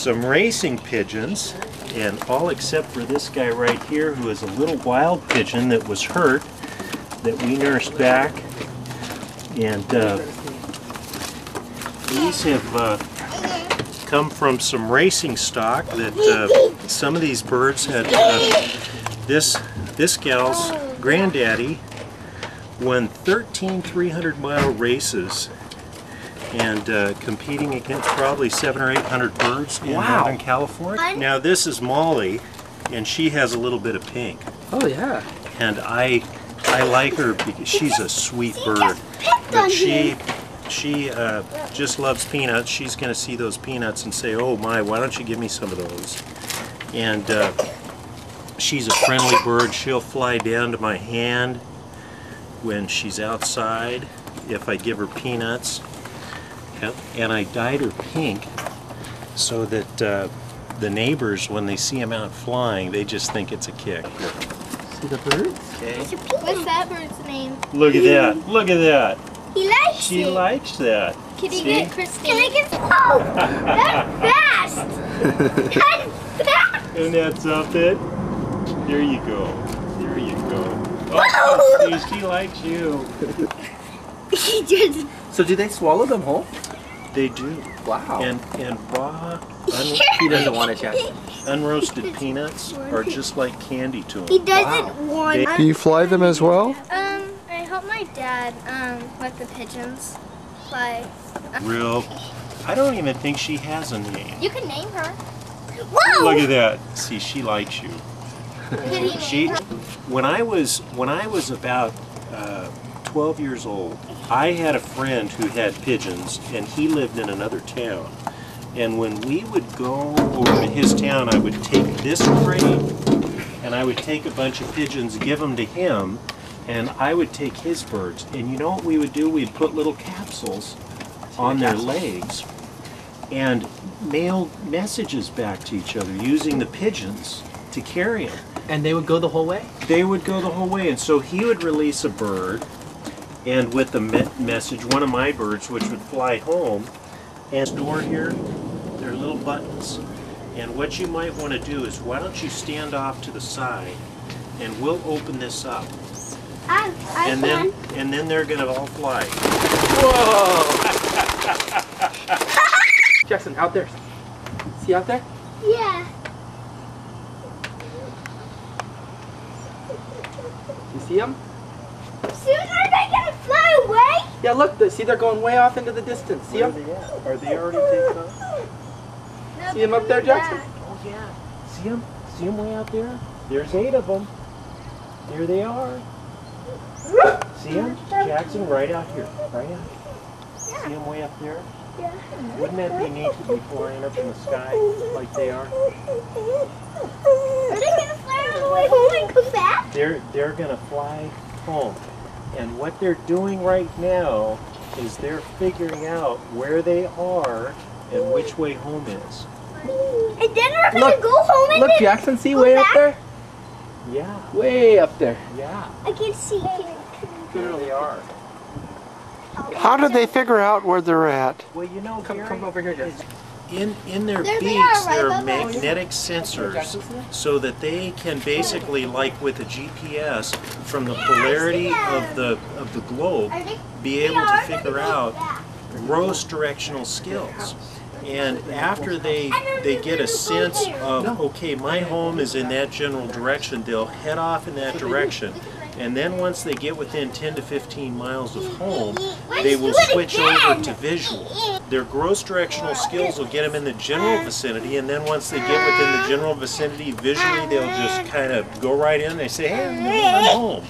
some racing pigeons, and all except for this guy right here, who is a little wild pigeon that was hurt, that we nursed back. And these have come from some racing stock that some of these birds had. This gal's granddaddy won 13 300-mile races and competing against probably 700 or 800 birds in Northern California. Now this is Molly, and she has a little bit of pink. Oh yeah. And I like her because she's a sweet bird. But she just loves peanuts. She's going to see those peanuts and say, "Oh my, why don't you give me some of those?" And she's a friendly bird. She'll fly down to my hand when she's outside if I give her peanuts. And I dyed her pink so that the neighbors, when they see him out flying, they just think it's a kick. See the birds? Okay. What's that bird's name? Look at that! Look at that! He likes She it. likes that. Can you See? get Christine? Can I get? Oh, that's fast! That's fast! Isn't that something? There you go. There you go. Oh, see, she likes you. He just. So do they swallow them whole? They do. Wow. And raw, He doesn't want it, Jack. unroasted peanuts are just like candy to him. He doesn't want. Do you fly them as well? I help my dad with the pigeons fly. Real. I don't even think she has a name. You can name her. Whoa! Look at that. See, she likes you. Can he She, name her? when I was about 12 years old, I had a friend who had pigeons, and he lived in another town. And when we would go over to his town, I would take this crate, and I would take a bunch of pigeons, give them to him, and I would take his birds. And you know what we would do? We'd put little capsules on their legs and mail messages back to each other using the pigeons to carry them. And they would go the whole way? They would go the whole way, and so he would release a bird, and with the message, one of my birds, which would fly home, and store here, there are little buttons. And what you might want to do is, why don't you stand off to the side, and we'll open this up. And then they're going to all fly. Whoa! Jackson, out there. See out there? Yeah. You see them? Soon are they gonna fly away? Yeah, look. See, they're going way off into the distance. See Where them? are they at? Are they already taken off? No, See them up there, Jackson? Oh yeah. See them? See them way out there? There's 8 of them. There they are. See them? Jackson, right out here. Right out here. See them way up there? Yeah. Wouldn't that be neat to be flying up in the sky like they are? Are they gonna fly all the way home and come back? They're gonna fly home. And what they're doing right now is they're figuring out where they are and which way home is. And then we're gonna go home and Look, then Jackson, see go way back? up there? Yeah, Way up there. yeah. I can see. There they are. How do they figure out where they're at? Well, you know, Come Gary, over here, Jackson. in their There they beaks, are, right there are above us. magnetic sensors so that they can basically, like with a GPS, from the polarity of the globe, be able to figure out gross directional skills. And after they get a sense of, okay, my home is in that general direction, they'll head off in that direction. And then once they get within 10 to 15 miles of home, they will switch over to visual. Their gross directional skills will get them in the general vicinity, and then once they get within the general vicinity, visually they'll just kind of go right in. They say, hey, I'm home.